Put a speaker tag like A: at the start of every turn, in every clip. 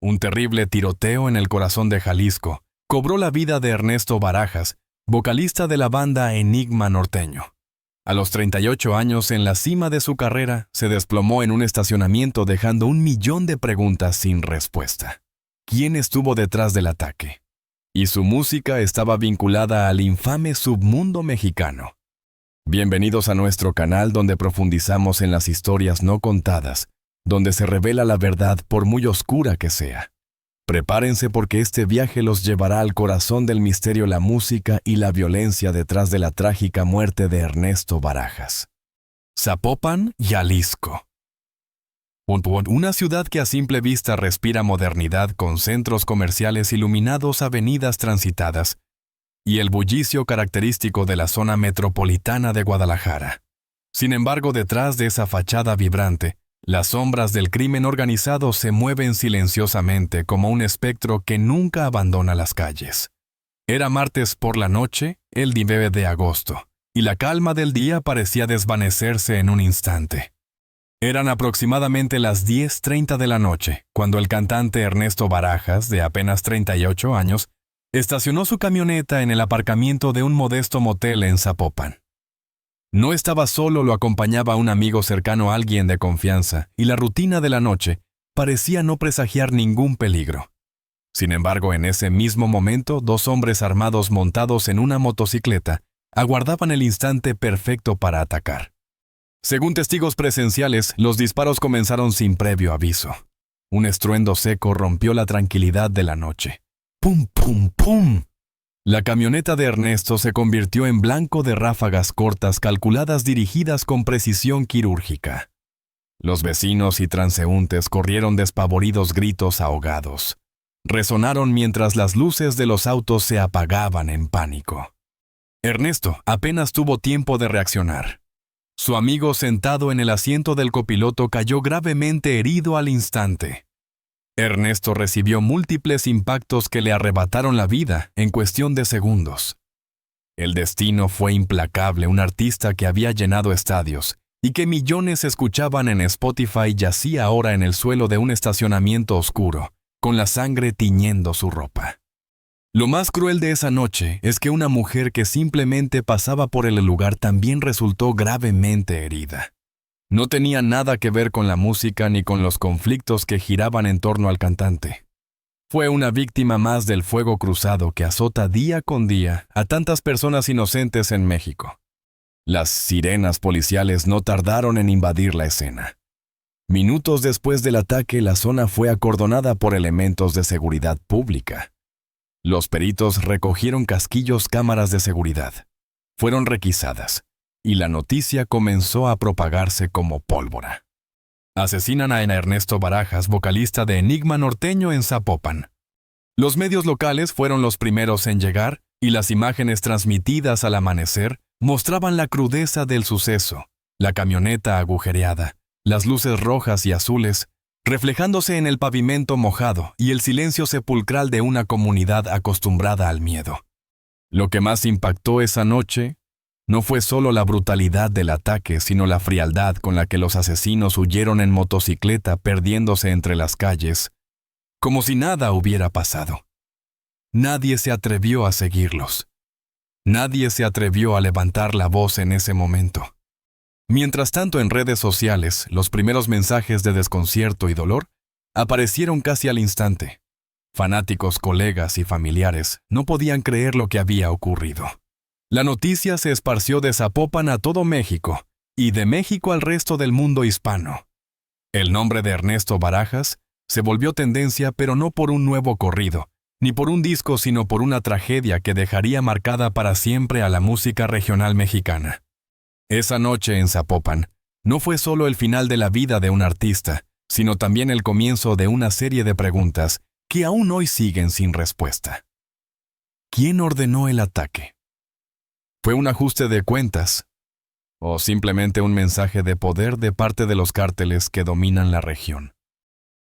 A: Un terrible tiroteo en el corazón de Jalisco cobró la vida de Ernesto Barajas, vocalista de la banda Enigma Norteño. A los 38 años, en la cima de su carrera, se desplomó en un estacionamiento dejando 1.000.000 de preguntas sin respuesta. ¿Quién estuvo detrás del ataque? Y su música estaba vinculada al infame submundo mexicano. Bienvenidos a nuestro canal donde profundizamos en las historias no contadas, donde se revela la verdad por muy oscura que sea. Prepárense porque este viaje los llevará al corazón del misterio, la música y la violencia detrás de la trágica muerte de Ernesto Barajas. Zapopan, Jalisco. Una ciudad que a simple vista respira modernidad con centros comerciales iluminados, avenidas transitadas y el bullicio característico de la zona metropolitana de Guadalajara. Sin embargo, detrás de esa fachada vibrante, las sombras del crimen organizado se mueven silenciosamente como un espectro que nunca abandona las calles. Era martes por la noche, el 9 de agosto, y la calma del día parecía desvanecerse en un instante. Eran aproximadamente las 10:30 de la noche, cuando el cantante Ernesto Barajas, de apenas 38 años, estacionó su camioneta en el aparcamiento de un modesto motel en Zapopan. No estaba solo, lo acompañaba un amigo cercano, alguien de confianza, y la rutina de la noche parecía no presagiar ningún peligro. Sin embargo, en ese mismo momento, 2 hombres armados montados en una motocicleta aguardaban el instante perfecto para atacar. Según testigos presenciales, los disparos comenzaron sin previo aviso. Un estruendo seco rompió la tranquilidad de la noche. ¡Pum, pum, pum! La camioneta de Ernesto se convirtió en blanco de ráfagas cortas calculadas dirigidas con precisión quirúrgica. Los vecinos y transeúntes corrieron despavoridos gritos ahogados. Resonaron mientras las luces de los autos se apagaban en pánico. Ernesto apenas tuvo tiempo de reaccionar. Su amigo sentado en el asiento del copiloto cayó gravemente herido al instante. Ernesto recibió múltiples impactos que le arrebataron la vida en cuestión de segundos. El destino fue implacable. Un artista que había llenado estadios y que millones escuchaban en Spotify yacía ahora en el suelo de un estacionamiento oscuro, con la sangre tiñendo su ropa. Lo más cruel de esa noche es que una mujer que simplemente pasaba por el lugar también resultó gravemente herida. No tenía nada que ver con la música ni con los conflictos que giraban en torno al cantante. Fue una víctima más del fuego cruzado que azota día con día a tantas personas inocentes en México. Las sirenas policiales no tardaron en invadir la escena. Minutos después del ataque, la zona fue acordonada por elementos de seguridad pública. Los peritos recogieron casquillos, cámaras de seguridad. Fueron requisadas, y la noticia comenzó a propagarse como pólvora. Asesinan a Ernesto Barajas, vocalista de Enigma Norteño en Zapopan. Los medios locales fueron los primeros en llegar, y las imágenes transmitidas al amanecer mostraban la crudeza del suceso, la camioneta agujereada, las luces rojas y azules, reflejándose en el pavimento mojado y el silencio sepulcral de una comunidad acostumbrada al miedo. Lo que más impactó esa noche no fue solo la brutalidad del ataque, sino la frialdad con la que los asesinos huyeron en motocicleta, perdiéndose entre las calles, como si nada hubiera pasado. Nadie se atrevió a seguirlos. Nadie se atrevió a levantar la voz en ese momento. Mientras tanto, en redes sociales, los primeros mensajes de desconcierto y dolor aparecieron casi al instante. Fanáticos, colegas y familiares no podían creer lo que había ocurrido. La noticia se esparció de Zapopan a todo México y de México al resto del mundo hispano. El nombre de Ernesto Barajas se volvió tendencia, pero no por un nuevo corrido, ni por un disco, sino por una tragedia que dejaría marcada para siempre a la música regional mexicana. Esa noche en Zapopan no fue solo el final de la vida de un artista, sino también el comienzo de una serie de preguntas que aún hoy siguen sin respuesta. ¿Quién ordenó el ataque? ¿Fue un ajuste de cuentas? ¿O simplemente un mensaje de poder de parte de los cárteles que dominan la región?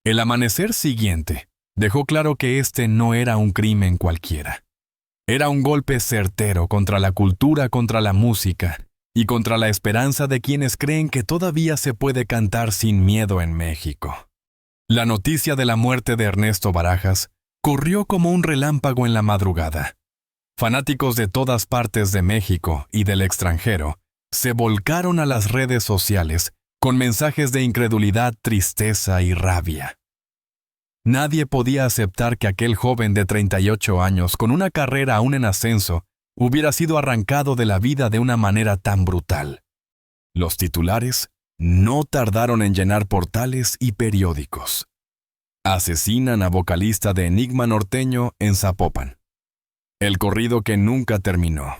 A: El amanecer siguiente dejó claro que este no era un crimen cualquiera. Era un golpe certero contra la cultura, contra la música y contra la esperanza de quienes creen que todavía se puede cantar sin miedo en México. La noticia de la muerte de Ernesto Barajas corrió como un relámpago en la madrugada. Fanáticos de todas partes de México y del extranjero se volcaron a las redes sociales con mensajes de incredulidad, tristeza y rabia. Nadie podía aceptar que aquel joven de 38 años, con una carrera aún en ascenso, hubiera sido arrancado de la vida de una manera tan brutal. Los titulares no tardaron en llenar portales y periódicos. Asesinan a vocalista de Enigma Norteño en Zapopan. El corrido que nunca terminó.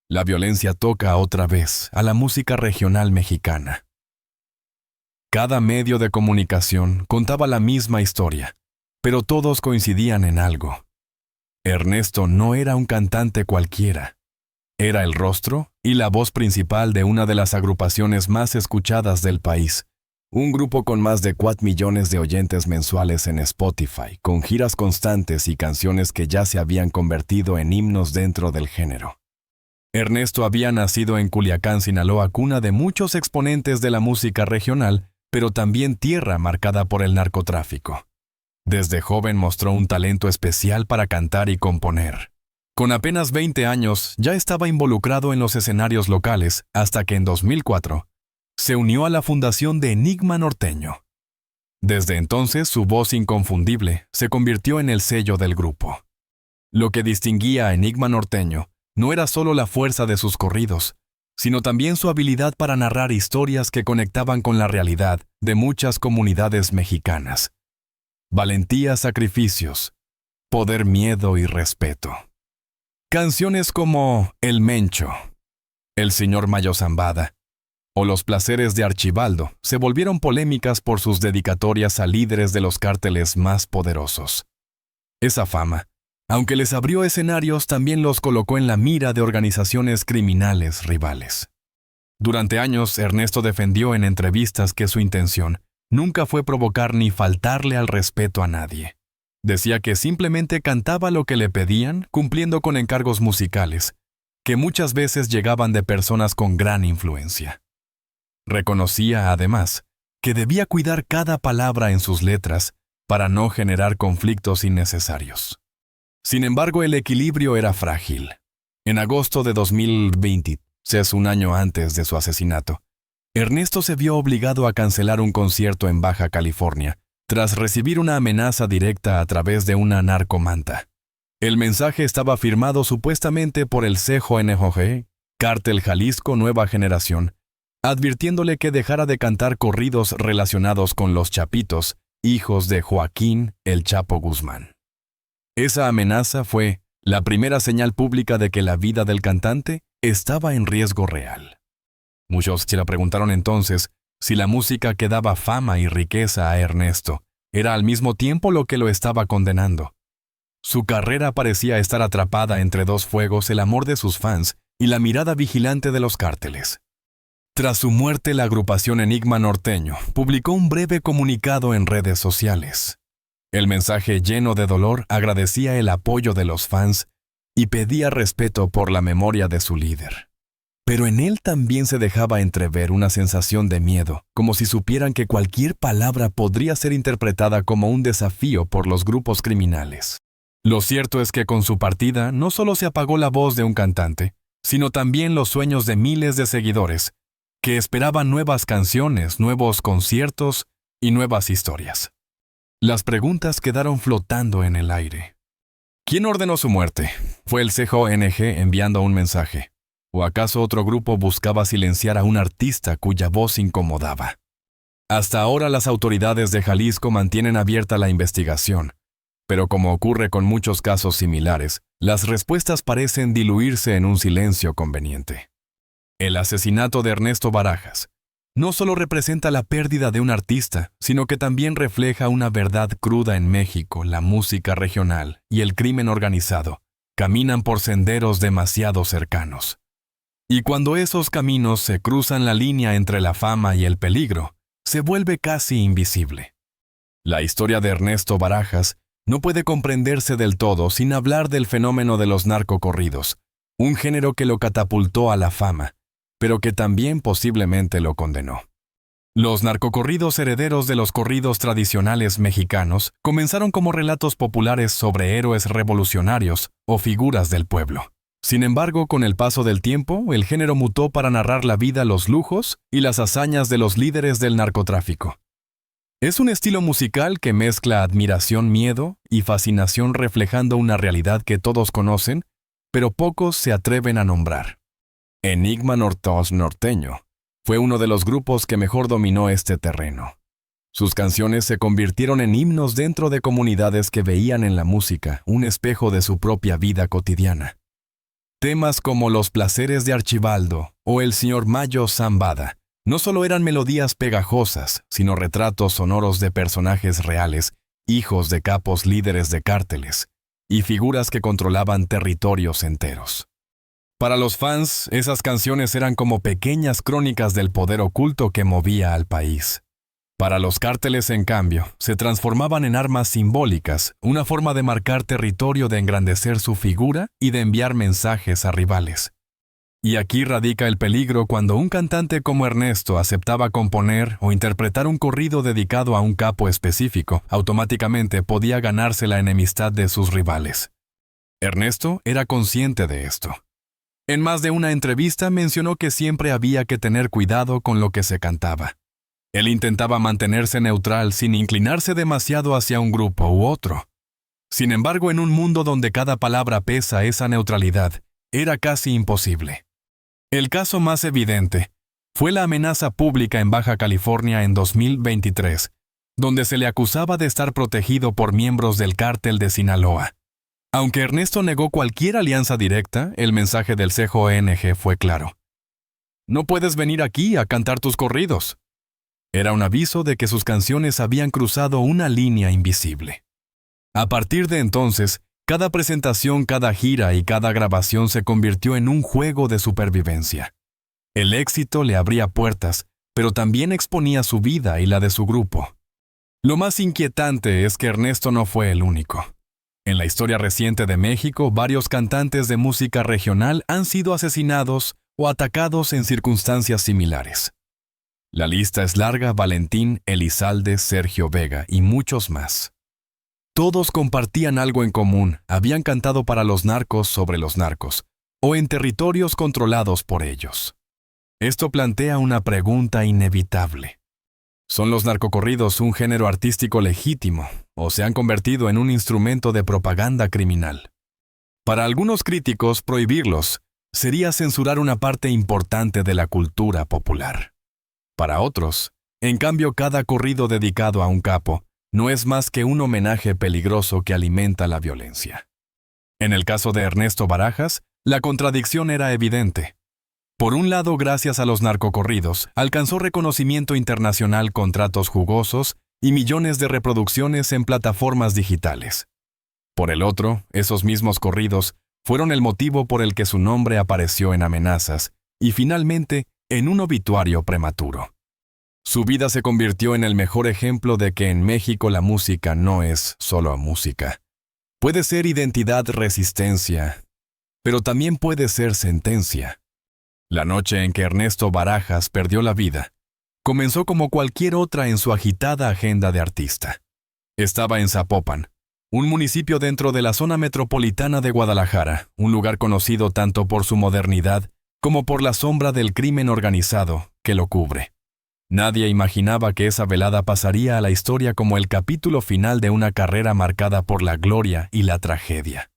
A: La violencia toca otra vez a la música regional mexicana. Cada medio de comunicación contaba la misma historia, pero todos coincidían en algo. Ernesto no era un cantante cualquiera. Era el rostro y la voz principal de una de las agrupaciones más escuchadas del país, un grupo con más de 4 millones de oyentes mensuales en Spotify, con giras constantes y canciones que ya se habían convertido en himnos dentro del género. Ernesto había nacido en Culiacán, Sinaloa, cuna de muchos exponentes de la música regional, pero también tierra marcada por el narcotráfico. Desde joven mostró un talento especial para cantar y componer. Con apenas 20 años ya estaba involucrado en los escenarios locales hasta que en 2004 se unió a la fundación de Enigma Norteño. Desde entonces su voz inconfundible se convirtió en el sello del grupo. Lo que distinguía a Enigma Norteño no era solo la fuerza de sus corridos, sino también su habilidad para narrar historias que conectaban con la realidad de muchas comunidades mexicanas. Valentía, sacrificios, poder, miedo y respeto. Canciones como El Mencho, El Señor Mayo Zambada o Los Placeres de Archibaldo se volvieron polémicas por sus dedicatorias a líderes de los cárteles más poderosos. Esa fama, aunque les abrió escenarios, también los colocó en la mira de organizaciones criminales rivales. Durante años, Ernesto defendió en entrevistas que su intención nunca fue provocar ni faltarle al respeto a nadie. Decía que simplemente cantaba lo que le pedían, cumpliendo con encargos musicales, que muchas veces llegaban de personas con gran influencia. Reconocía, además, que debía cuidar cada palabra en sus letras para no generar conflictos innecesarios. Sin embargo, el equilibrio era frágil. En agosto de 2026, un año antes de su asesinato, Ernesto se vio obligado a cancelar un concierto en Baja California, tras recibir una amenaza directa a través de una narcomanta. El mensaje estaba firmado supuestamente por el CJNJ, Cártel Jalisco Nueva Generación, advirtiéndole que dejara de cantar corridos relacionados con los Chapitos, hijos de Joaquín El Chapo Guzmán. Esa amenaza fue la primera señal pública de que la vida del cantante estaba en riesgo real. Muchos se le preguntaron entonces si la música que daba fama y riqueza a Ernesto era al mismo tiempo lo que lo estaba condenando. Su carrera parecía estar atrapada entre dos fuegos: el amor de sus fans y la mirada vigilante de los cárteles. Tras su muerte, la agrupación Enigma Norteño publicó un breve comunicado en redes sociales. El mensaje, lleno de dolor, agradecía el apoyo de los fans y pedía respeto por la memoria de su líder. Pero en él también se dejaba entrever una sensación de miedo, como si supieran que cualquier palabra podría ser interpretada como un desafío por los grupos criminales. Lo cierto es que con su partida no solo se apagó la voz de un cantante, sino también los sueños de miles de seguidores, que esperaban nuevas canciones, nuevos conciertos y nuevas historias. Las preguntas quedaron flotando en el aire. ¿Quién ordenó su muerte? ¿Fue el CJNG enviando un mensaje? ¿O acaso otro grupo buscaba silenciar a un artista cuya voz incomodaba? Hasta ahora las autoridades de Jalisco mantienen abierta la investigación, pero como ocurre con muchos casos similares, las respuestas parecen diluirse en un silencio conveniente. El asesinato de Ernesto Barajas no solo representa la pérdida de un artista, sino que también refleja una verdad cruda en México: la música regional y el crimen organizado caminan por senderos demasiado cercanos. Y cuando esos caminos se cruzan la línea entre la fama y el peligro, se vuelve casi invisible. La historia de Ernesto Barajas no puede comprenderse del todo sin hablar del fenómeno de los narcocorridos, un género que lo catapultó a la fama, pero que también posiblemente lo condenó. Los narcocorridos herederos de los corridos tradicionales mexicanos comenzaron como relatos populares sobre héroes revolucionarios o figuras del pueblo. Sin embargo, con el paso del tiempo, el género mutó para narrar la vida, los lujos y las hazañas de los líderes del narcotráfico. Es un estilo musical que mezcla admiración, miedo y fascinación, reflejando una realidad que todos conocen, pero pocos se atreven a nombrar. Enigma Norteño fue uno de los grupos que mejor dominó este terreno. Sus canciones se convirtieron en himnos dentro de comunidades que veían en la música un espejo de su propia vida cotidiana. Temas como Los placeres de Archibaldo o El señor Mayo Zambada no solo eran melodías pegajosas, sino retratos sonoros de personajes reales, hijos de capos líderes de cárteles, y figuras que controlaban territorios enteros. Para los fans, esas canciones eran como pequeñas crónicas del poder oculto que movía al país. Para los cárteles, en cambio, se transformaban en armas simbólicas, una forma de marcar territorio, de engrandecer su figura y de enviar mensajes a rivales. Y aquí radica el peligro cuando un cantante como Ernesto aceptaba componer o interpretar un corrido dedicado a un capo específico, automáticamente podía ganarse la enemistad de sus rivales. Ernesto era consciente de esto. En más de una entrevista mencionó que siempre había que tener cuidado con lo que se cantaba. Él intentaba mantenerse neutral sin inclinarse demasiado hacia un grupo u otro. Sin embargo, en un mundo donde cada palabra pesa, esa neutralidad era casi imposible. El caso más evidente fue la amenaza pública en Baja California en 2023, donde se le acusaba de estar protegido por miembros del cártel de Sinaloa. Aunque Ernesto negó cualquier alianza directa, el mensaje del CJNG fue claro. No puedes venir aquí a cantar tus corridos. Era un aviso de que sus canciones habían cruzado una línea invisible. A partir de entonces, cada presentación, cada gira y cada grabación se convirtió en un juego de supervivencia. El éxito le abría puertas, pero también exponía su vida y la de su grupo. Lo más inquietante es que Ernesto no fue el único. En la historia reciente de México, varios cantantes de música regional han sido asesinados o atacados en circunstancias similares. La lista es larga: Valentín Elizalde, Sergio Vega y muchos más. Todos compartían algo en común: habían cantado para los narcos, sobre los narcos, o en territorios controlados por ellos. Esto plantea una pregunta inevitable. ¿Son los narcocorridos un género artístico legítimo o se han convertido en un instrumento de propaganda criminal? Para algunos críticos, prohibirlos sería censurar una parte importante de la cultura popular. Para otros, en cambio, cada corrido dedicado a un capo no es más que un homenaje peligroso que alimenta la violencia. En el caso de Ernesto Barajas, la contradicción era evidente. Por un lado, gracias a los narcocorridos, alcanzó reconocimiento internacional, contratos jugosos y millones de reproducciones en plataformas digitales. Por el otro, esos mismos corridos fueron el motivo por el que su nombre apareció en amenazas y finalmente en un obituario prematuro. Su vida se convirtió en el mejor ejemplo de que en México la música no es solo música. Puede ser identidad, resistencia, pero también puede ser sentencia. La noche en que Ernesto Barajas perdió la vida comenzó como cualquier otra en su agitada agenda de artista. Estaba en Zapopan, un municipio dentro de la zona metropolitana de Guadalajara, un lugar conocido tanto por su modernidad como por la sombra del crimen organizado que lo cubre. Nadie imaginaba que esa velada pasaría a la historia como el capítulo final de una carrera marcada por la gloria y la tragedia.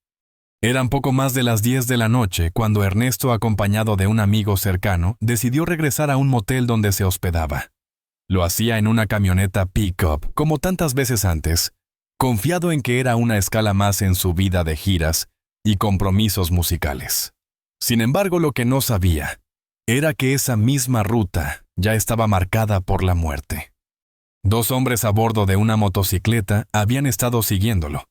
A: Eran poco más de las 10 de la noche cuando Ernesto, acompañado de un amigo cercano, decidió regresar a un motel donde se hospedaba. Lo hacía en una camioneta pick-up, como tantas veces antes, confiado en que era una escala más en su vida de giras y compromisos musicales. Sin embargo, lo que no sabía era que esa misma ruta ya estaba marcada por la muerte. 2 hombres a bordo de una motocicleta habían estado siguiéndolo.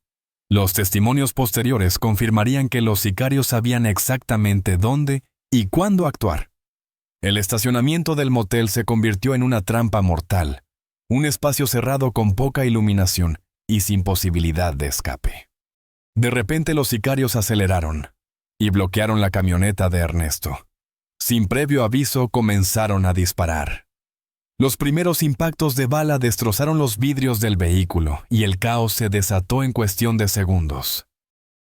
A: Los testimonios posteriores confirmarían que los sicarios sabían exactamente dónde y cuándo actuar. El estacionamiento del motel se convirtió en una trampa mortal, un espacio cerrado con poca iluminación y sin posibilidad de escape. De repente los sicarios aceleraron y bloquearon la camioneta de Ernesto. Sin previo aviso comenzaron a disparar. Los primeros impactos de bala destrozaron los vidrios del vehículo y el caos se desató en cuestión de segundos.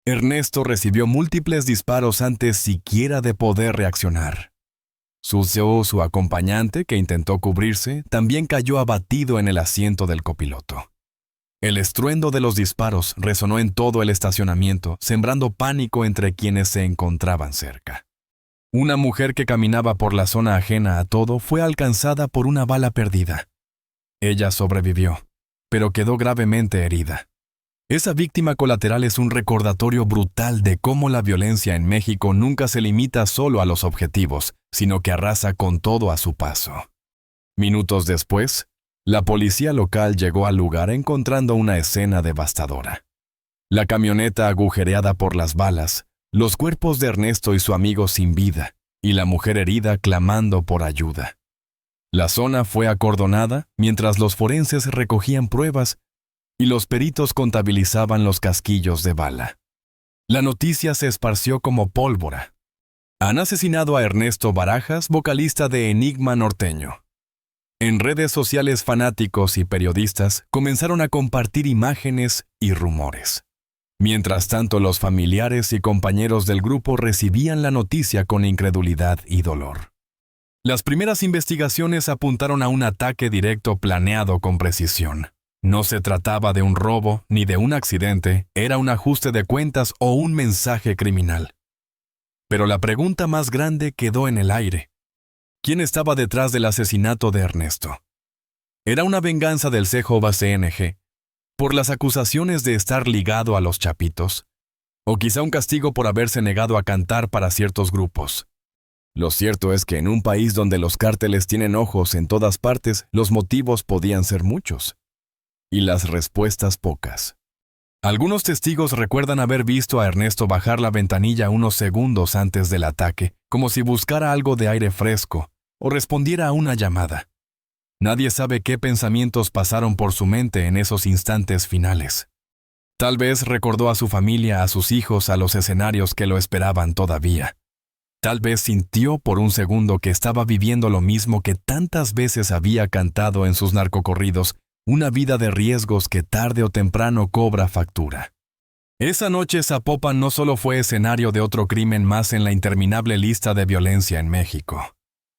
A: Ernesto recibió múltiples disparos antes siquiera de poder reaccionar. Su acompañante, que intentó cubrirse, también cayó abatido en el asiento del copiloto. El estruendo de los disparos resonó en todo el estacionamiento, sembrando pánico entre quienes se encontraban cerca. Una mujer que caminaba por la zona ajena a todo fue alcanzada por una bala perdida. Ella sobrevivió, pero quedó gravemente herida. Esa víctima colateral es un recordatorio brutal de cómo la violencia en México nunca se limita solo a los objetivos, sino que arrasa con todo a su paso. Minutos después, la policía local llegó al lugar encontrando una escena devastadora. La camioneta agujereada por las balas, los cuerpos de Ernesto y su amigo sin vida, y la mujer herida clamando por ayuda. La zona fue acordonada mientras los forenses recogían pruebas y los peritos contabilizaban los casquillos de bala. La noticia se esparció como pólvora. Han asesinado a Ernesto Barajas, vocalista de Enigma Norteño. En redes sociales, fanáticos y periodistas comenzaron a compartir imágenes y rumores. Mientras tanto, los familiares y compañeros del grupo recibían la noticia con incredulidad y dolor. Las primeras investigaciones apuntaron a un ataque directo planeado con precisión. No se trataba de un robo ni de un accidente, era un ajuste de cuentas o un mensaje criminal. Pero la pregunta más grande quedó en el aire. ¿Quién estaba detrás del asesinato de Ernesto? ¿Era una venganza del CJOVA CNG por las acusaciones de estar ligado a los Chapitos? ¿O quizá un castigo por haberse negado a cantar para ciertos grupos? Lo cierto es que en un país donde los cárteles tienen ojos en todas partes, los motivos podían ser muchos. Y las respuestas pocas. Algunos testigos recuerdan haber visto a Ernesto bajar la ventanilla unos segundos antes del ataque, como si buscara algo de aire fresco o respondiera a una llamada. Nadie sabe qué pensamientos pasaron por su mente en esos instantes finales. Tal vez recordó a su familia, a sus hijos, a los escenarios que lo esperaban todavía. Tal vez sintió por un segundo que estaba viviendo lo mismo que tantas veces había cantado en sus narcocorridos, una vida de riesgos que tarde o temprano cobra factura. Esa noche Zapopan no solo fue escenario de otro crimen más en la interminable lista de violencia en México.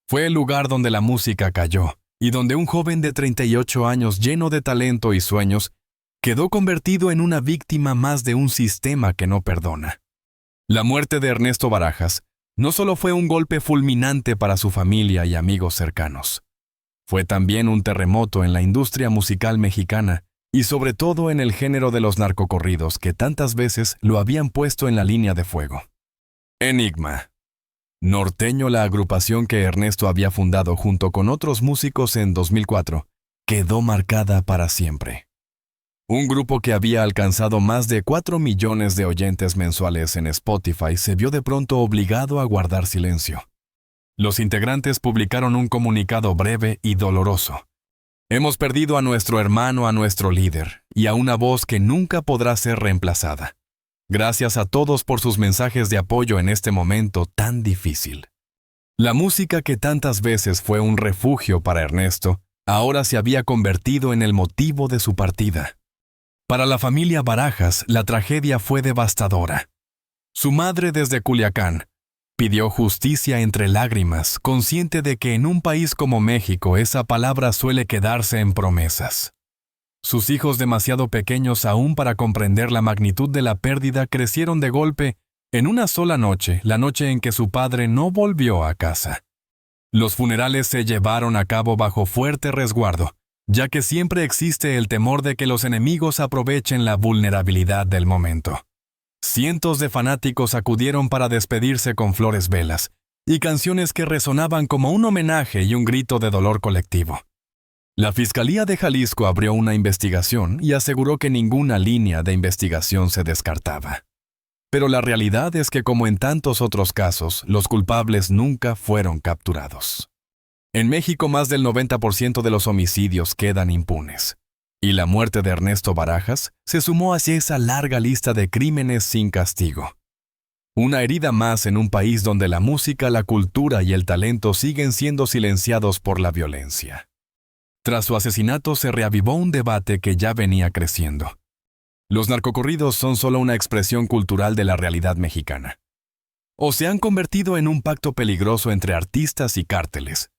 A: Fue el lugar donde la música cayó y donde un joven de 38 años lleno de talento y sueños quedó convertido en una víctima más de un sistema que no perdona. La muerte de Ernesto Barajas no solo fue un golpe fulminante para su familia y amigos cercanos. Fue también un terremoto en la industria musical mexicana y sobre todo en el género de los narcocorridos que tantas veces lo habían puesto en la línea de fuego. Enigma Norteño, la agrupación que Ernesto había fundado junto con otros músicos en 2004, quedó marcada para siempre. Un grupo que había alcanzado más de 4 millones de oyentes mensuales en Spotify se vio de pronto obligado a guardar silencio. Los integrantes publicaron un comunicado breve y doloroso. Hemos perdido a nuestro hermano, a nuestro líder, y a una voz que nunca podrá ser reemplazada. Gracias a todos por sus mensajes de apoyo en este momento tan difícil. La música que tantas veces fue un refugio para Ernesto, ahora se había convertido en el motivo de su partida. Para la familia Barajas, la tragedia fue devastadora. Su madre desde Culiacán pidió justicia entre lágrimas, consciente de que en un país como México esa palabra suele quedarse en promesas. Sus hijos, demasiado pequeños aún para comprender la magnitud de la pérdida, crecieron de golpe en una sola noche, la noche en que su padre no volvió a casa. Los funerales se llevaron a cabo bajo fuerte resguardo, ya que siempre existe el temor de que los enemigos aprovechen la vulnerabilidad del momento. Cientos de fanáticos acudieron para despedirse con flores velas y canciones que resonaban como un homenaje y un grito de dolor colectivo. La Fiscalía de Jalisco abrió una investigación y aseguró que ninguna línea de investigación se descartaba. Pero la realidad es que, como en tantos otros casos, los culpables nunca fueron capturados. En México, más del 90% de los homicidios quedan impunes. Y la muerte de Ernesto Barajas se sumó hacia esa larga lista de crímenes sin castigo. Una herida más en un país donde la música, la cultura y el talento siguen siendo silenciados por la violencia. Tras su asesinato se reavivó un debate que ya venía creciendo. ¿Los narcocorridos son solo una expresión cultural de la realidad mexicana? ¿O se han convertido en un pacto peligroso entre artistas y cárteles?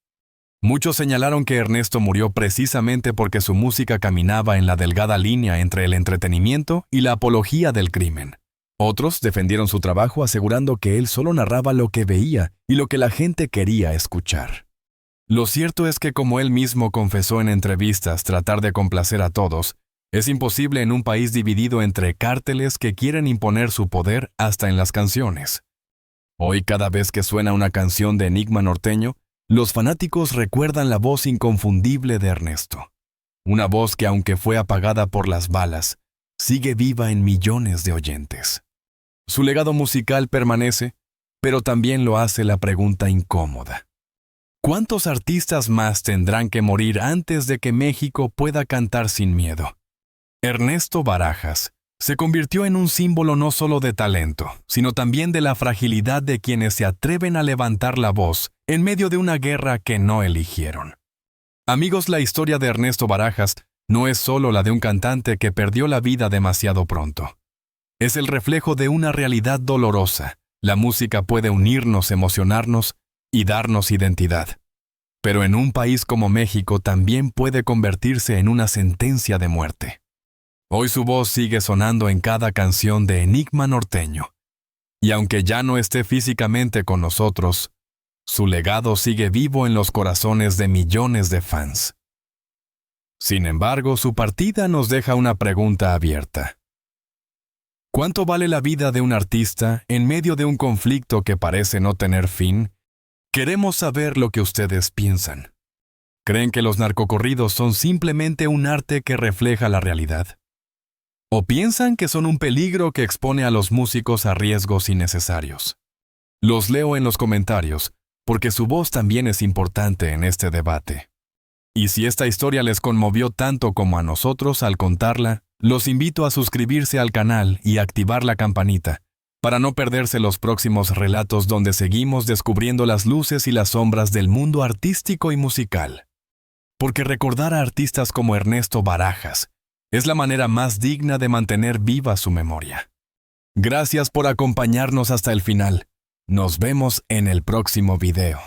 A: Muchos señalaron que Ernesto murió precisamente porque su música caminaba en la delgada línea entre el entretenimiento y la apología del crimen. Otros defendieron su trabajo asegurando que él solo narraba lo que veía y lo que la gente quería escuchar. Lo cierto es que, como él mismo confesó en entrevistas, tratar de complacer a todos es imposible en un país dividido entre cárteles que quieren imponer su poder hasta en las canciones. Hoy, cada vez que suena una canción de Enigma Norteño, los fanáticos recuerdan la voz inconfundible de Ernesto. Una voz que, aunque fue apagada por las balas, sigue viva en millones de oyentes. Su legado musical permanece, pero también lo hace la pregunta incómoda. ¿Cuántos artistas más tendrán que morir antes de que México pueda cantar sin miedo? Ernesto Barajas se convirtió en un símbolo no solo de talento, sino también de la fragilidad de quienes se atreven a levantar la voz en medio de una guerra que no eligieron. Amigos, la historia de Ernesto Barajas no es solo la de un cantante que perdió la vida demasiado pronto. Es el reflejo de una realidad dolorosa. La música puede unirnos, emocionarnos y darnos identidad. Pero en un país como México también puede convertirse en una sentencia de muerte. Hoy su voz sigue sonando en cada canción de Enigma Norteño. Y aunque ya no esté físicamente con nosotros, su legado sigue vivo en los corazones de millones de fans. Sin embargo, su partida nos deja una pregunta abierta. ¿Cuánto vale la vida de un artista en medio de un conflicto que parece no tener fin? Queremos saber lo que ustedes piensan. ¿Creen que los narcocorridos son simplemente un arte que refleja la realidad? ¿O piensan que son un peligro que expone a los músicos a riesgos innecesarios? Los leo en los comentarios, porque su voz también es importante en este debate. Y si esta historia les conmovió tanto como a nosotros al contarla, los invito a suscribirse al canal y activar la campanita, para no perderse los próximos relatos donde seguimos descubriendo las luces y las sombras del mundo artístico y musical. Porque recordar a artistas como Ernesto Barajas es la manera más digna de mantener viva su memoria. Gracias por acompañarnos hasta el final. Nos vemos en el próximo video.